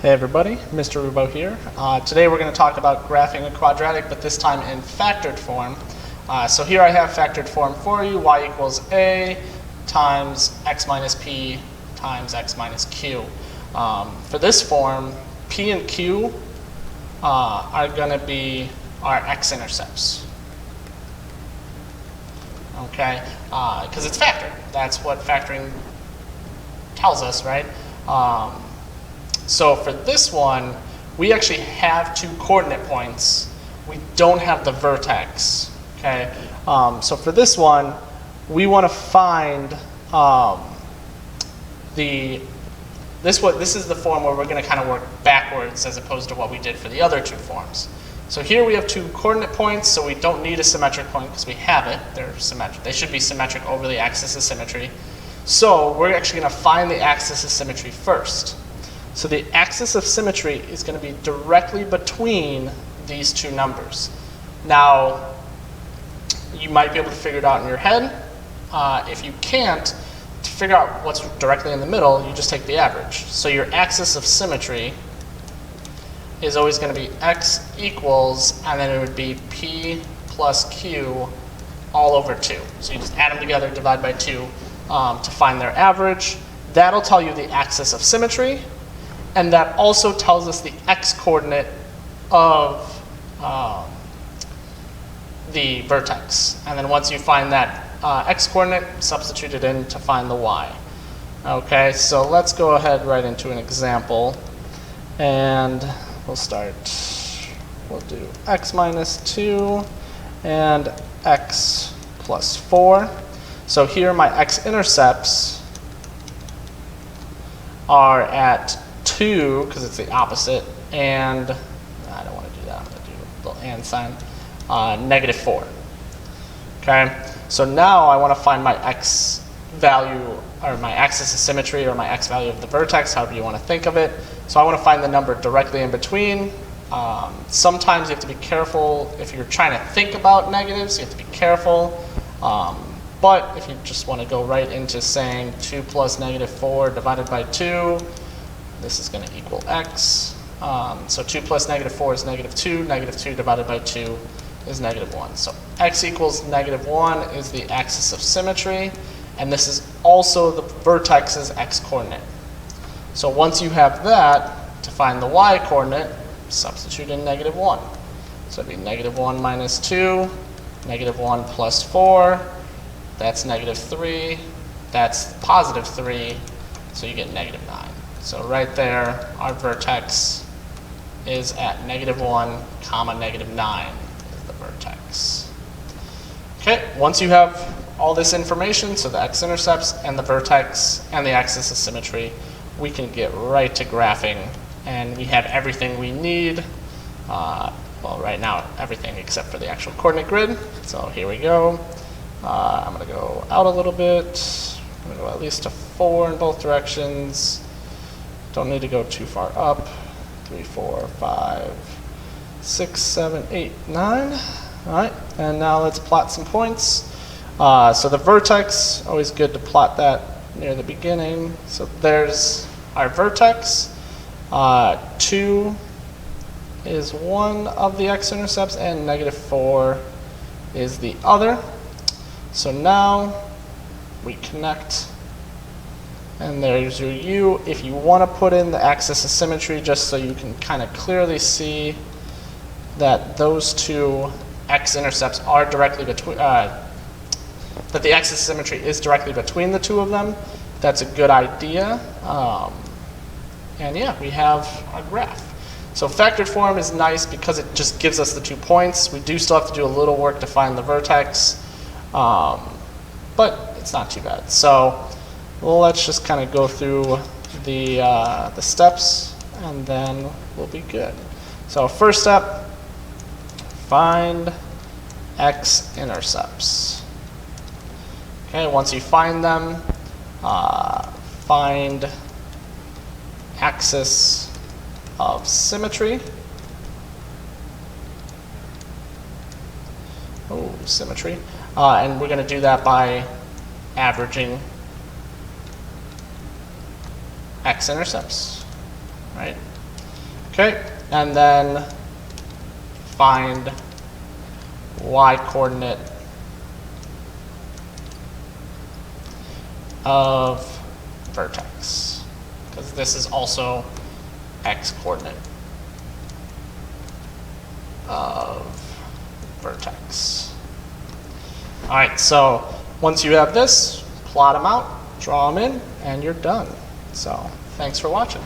Hey everybody, Mr. Rubo here. Today we're going to talk about graphing a quadratic, but this time in factored form. So here I have factored form for you, y equals a times x minus p times x minus q. For this form, p and q are going to be our x-intercepts. Okay, because it's factored. That's what factoring tells us, right? So for this one, we actually have two coordinate points. We don't have the vertex. Okay. So for this one, we want to find this is the form where we're going to kind of work backwards as opposed to what we did for the other two forms. So here we have two coordinate points, so we don't need a symmetric point because we have it. They're symmetric. They should be symmetric over the axis of symmetry. So we're actually going to find the axis of symmetry first. So the axis of symmetry is going to be directly between these two numbers. Now, you might be able to figure it out in your head. If you can't, to figure out what's directly in the middle, you just take the average. So your axis of symmetry is always going to be x equals, and then it would be p plus q all over 2. So you just add them together, divide by 2 to find their average. That'll tell you the axis of symmetry. And that also tells us the x-coordinate of the vertex. And then once you find that x-coordinate, substitute it in to find the y. Okay, so let's go ahead right into an example. And we'll do x minus 2 and x plus 4. So here my x-intercepts are at 2, because it's the opposite, and I don't want to do that. I'm going to do a little and sign, negative 4. Okay, so now I want to find my x value, or my axis of symmetry, or my x value of the vertex, however you want to think of it. So I want to find the number directly in between. Sometimes you have to be careful if you're trying to think about negatives, you have to be careful. But if you just want to go right into saying 2 plus negative 4 divided by 2, this is going to equal x. So 2 plus negative 4 is negative 2. Negative 2 divided by 2 is negative 1. So x equals negative 1 is the axis of symmetry. And this is also the vertex's x-coordinate. So once you have that, to find the y-coordinate, substitute in negative 1. So it'd be negative 1 minus 2, negative 1 plus 4. That's negative 3. That's positive 3. So you get negative 9. So right there, our vertex is at negative 1, comma, negative 9 is the vertex. Okay, once you have all this information, so the x-intercepts and the vertex and the axis of symmetry, we can get right to graphing, and we have everything we need. Well, right now, everything except for the actual coordinate grid. So here we go. I'm going to go out a little bit. I'm going to go at least to 4 in both directions. Don't need to go too far up. 3, 4, 5, 6, 7, 8, 9. All right, and now let's plot some points. So the vertex, always good to plot that near the beginning. So there's our vertex. 2 is one of the x-intercepts, and negative 4 is the other. So now we connect, and there's your u. If you want to put in the axis of symmetry, just so you can kind of clearly see that those two x-intercepts are directly between, that the axis of symmetry is directly between the two of them, that's a good idea. And yeah, we have our graph. So factored form is nice because it just gives us the 2 points. We do still have to do a little work to find the vertex. But it's not too bad. So let's just kind of go through the steps, and then we'll be good. So first step, find x-intercepts. Okay, once you find them, find axis of symmetry. Oh, symmetry. And we're going to do that by averaging x-intercepts, right? Okay, and then find y-coordinate of vertex, because this is also x-coordinate of vertex. All right, so once you have this, plot them out, draw them in, and you're done. So thanks for watching.